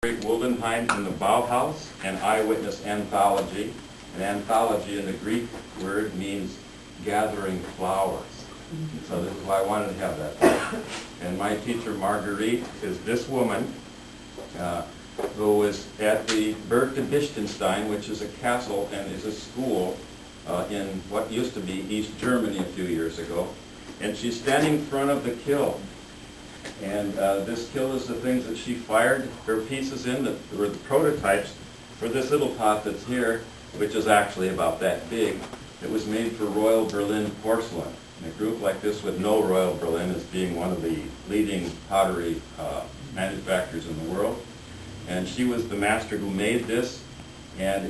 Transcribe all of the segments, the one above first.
Marguerite Wildenhain in the Bauhus, an Eyewitness Anthology. An anthology in the Greek word means gathering flowers. So this is why I wanted to have that. And my teacher Marguerite is this woman who was at the Burg de Bichtenstein, which is a castle and is a school in what used to be East Germany a few years ago. And she's standing in front of the kiln. And this kiln is the things that she fired her pieces in, that were the prototypes for this little pot that's here, which is actually about that big. It was made for Royal Berlin porcelain. And a group like this would know Royal Berlin as being one of the leading pottery manufacturers in the world. And she was the master who made this, and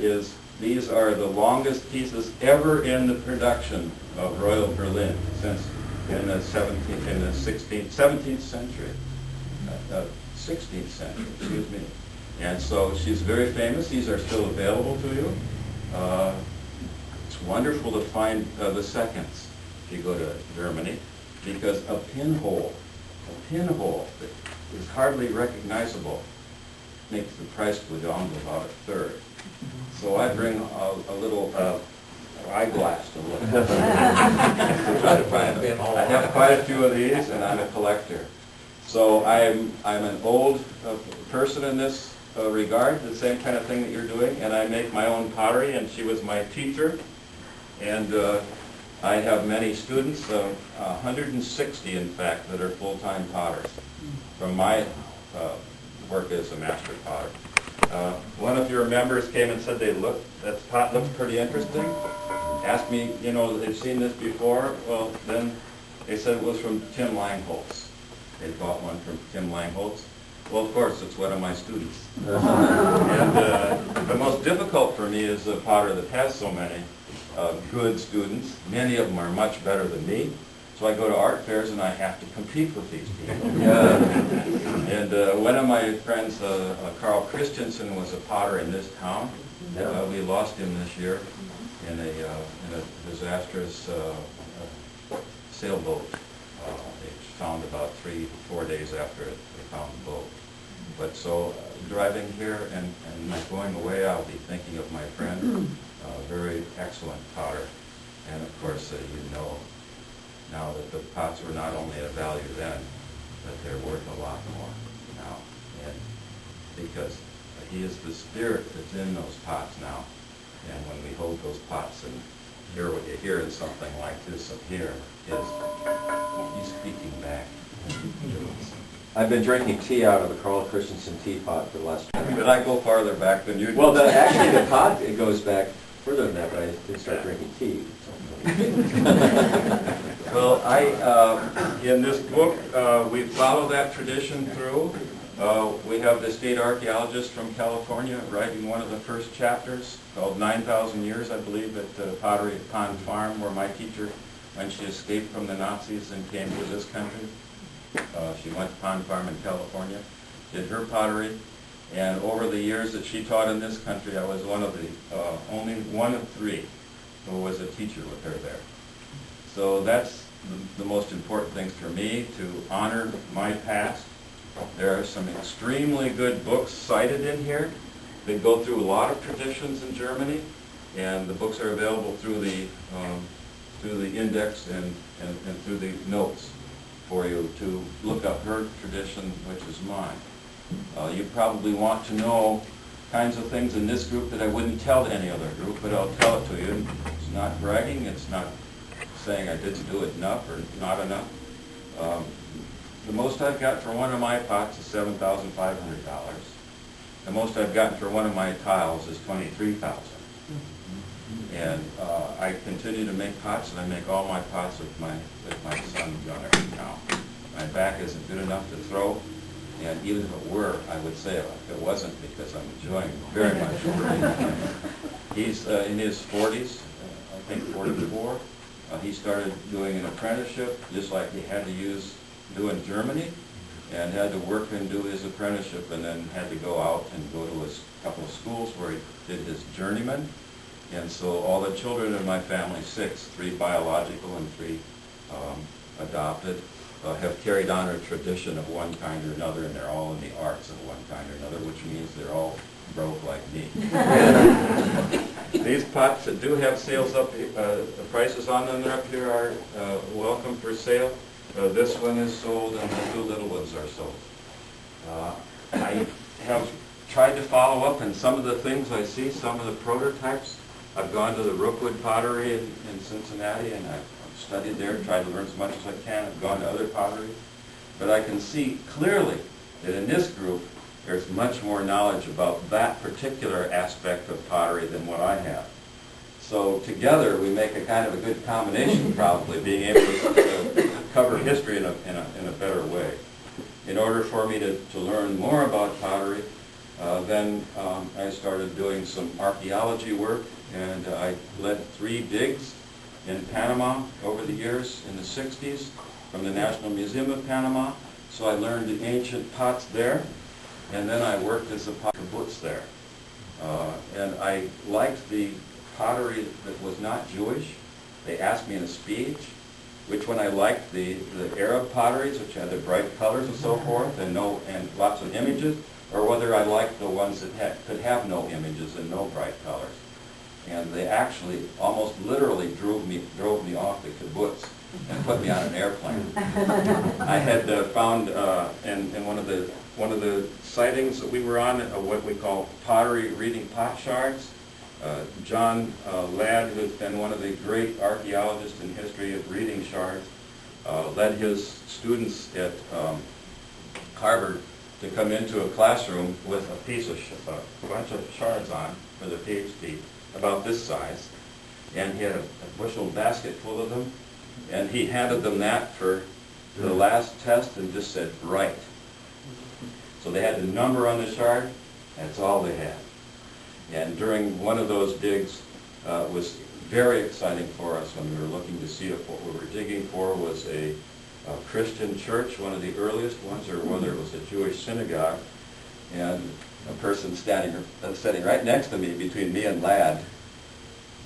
these are the longest pieces ever in the production of Royal Berlin since in the 16th century, 16th century, excuse me. And so she's very famous. These are still available to you. It's wonderful to find the seconds if you go to Germany, because a pinhole that is hardly recognizable makes the price go down to about a third. So I bring a little eyeglass to look at. To try to find them. I have quite a few of these, and I'm a collector. So I'm an old person in this regard, the same kind of thing that you're doing, and I make my own pottery, and she was my teacher. And I have many students, 160 in fact, that are full-time potters from my work as a master potter. One of your members came and said that pot looks pretty interesting. Asked me, they've seen this before. Well, then they said it was from Tim Langholz. They bought one from Tim Langholz. Well, of course, it's one of my students. And the most difficult for me is a potter that has so many good students. Many of them are much better than me. So I go to art fairs and I have to compete with these people. And one of my friends, Carl Christensen, was a potter in this town. We lost him this year in a disastrous sailboat. It found about 3 to 4 days after they found the boat. But so driving here and going away, I'll be thinking of my friend, a very excellent potter. And of course, now that the pots were not only of value then, but they're worth a lot more now. And because he is the spirit that's in those pots now. And when we hold those pots and hear what you hear in something like this up here, he's speaking back to us. I've been drinking tea out of a Carl Christensen teapot for the last 10 years. But I go farther back than you do. Well, actually the pot, it goes back further than that, but I didn't start drinking tea. Well, in this book, we follow that tradition through. We have the state archaeologist from California writing one of the first chapters called 9,000 Years, I believe, at the Pottery at Pond Farm, where my teacher, when she escaped from the Nazis and came to this country, she went to Pond Farm in California, did her pottery, and over the years that she taught in this country, I was only one of 3 who was a teacher with her there. So that's the most important things for me, to honor my past. There are some extremely good books cited in here. They go through a lot of traditions in Germany, and the books are available through the index and through the notes for you to look up her tradition, which is mine. You probably want to know kinds of things in this group that I wouldn't tell to any other group, but I'll tell it to you. It's not bragging, it's not saying I didn't do it enough or not enough. The most I've got for one of my pots is $7,500. The most I've gotten for one of my tiles is $23,000. And I continue to make pots, and I make all my pots with my son Gunnar now. My back isn't good enough to throw, and even if it were, I would say it wasn't, because I'm enjoying very much working. He's in his 40s, I think 44. He started doing an apprenticeship, just like he had to do in Germany, and had to work and do his apprenticeship, and then had to go out and go to a couple of schools where he did his journeyman. And so all the children in my family, 6, 3 biological and 3 adopted, have carried on a tradition of one kind or another, and they're all in the arts of one kind or another, which means they're all broke like me. These pots that do have sales up, the prices on them up here are welcome for sale. This one is sold, and the two little ones are sold. I have tried to follow up in some of the things I see, some of the prototypes. I've gone to the Rookwood Pottery in Cincinnati, and I've studied there, tried to learn as much as I can. I've gone to other potteries. But I can see clearly that in this group, there's much more knowledge about that particular aspect of pottery than what I have. So together, we make a kind of a good combination, probably, being able to cover history in a better way. In order for me to learn more about pottery, then I started doing some archaeology work, and I led 3 digs in Panama over the years in the 60s from the National Museum of Panama. So I learned the ancient pots there, and then I worked as a kibbutz there. And I liked the pottery that was not Jewish. They asked me in a speech which one I liked, the Arab potteries, which had the bright colors and so forth, and lots of images, or whether I liked the ones that could have no images and no bright colors. And they actually almost literally drove me off the kibbutz and put me on an airplane. I had found in one of the sightings that we were on, what we call pottery reading pot shards. John Ladd, who's been one of the great archaeologists in history of reading shards, led his students at Harvard to come into a classroom with a piece of a bunch of shards on for the PhD, about this size, and he had a bushel basket full of them, and he handed them that for the last test and just said, "Write." So they had the number on the shard, that's all they had. And during one of those digs, was very exciting for us when we were looking to see if what we were digging for was a Christian church, one of the earliest ones, or whether it was a Jewish synagogue. And a person sitting right next to me, between me and Ladd,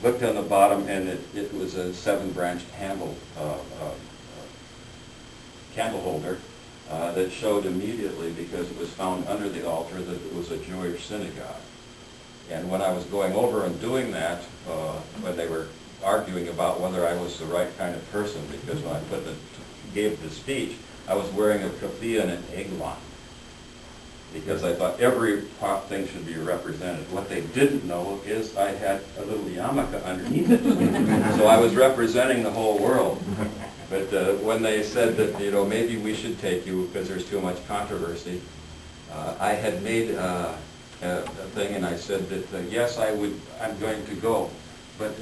looked on the bottom, and it was a 7-branched candle holder that showed immediately, because it was found under the altar, that it was a Jewish synagogue. And when I was going over and doing that, when they were arguing about whether I was the right kind of person, because when I gave the speech, I was wearing a keffiyeh and an eglon, because I thought every thing should be represented. What they didn't know is I had a little yarmulke underneath it. So I was representing the whole world. But when they said that, maybe we should take you because there's too much controversy, I had made a thing, and I said that, yes, I'm going to go. But,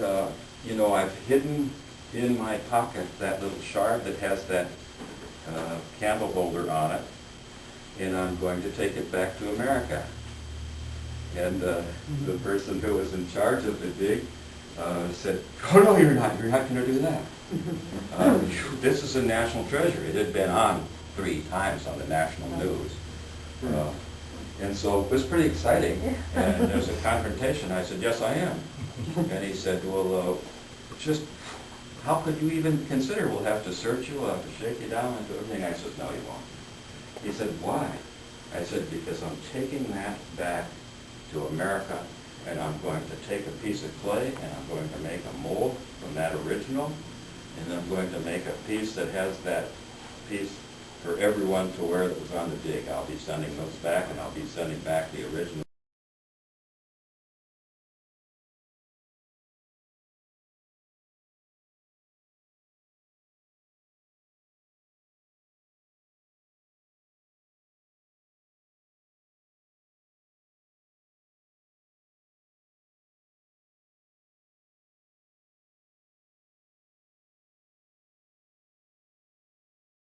I've hidden in my pocket that little shard that has that candle holder on it, and I'm going to take it back to America. And the person who was in charge of the dig said, "Oh, no, you're not going to do that. This is a national treasure." It had been on 3 times on the national news. And so it was pretty exciting. And there was a confrontation. I said, "Yes, I am." And he said, "Well, just how could you even consider? We'll have to search you, we'll have to shake you down and do everything." I said, "No, you won't." He said, "Why?" I said, "Because I'm taking that back to America, and I'm going to take a piece of clay, and I'm going to make a mold from that original, and I'm going to make a piece that has that piece for everyone to wear that was on the dig. I'll be sending those back, and I'll be sending back the original."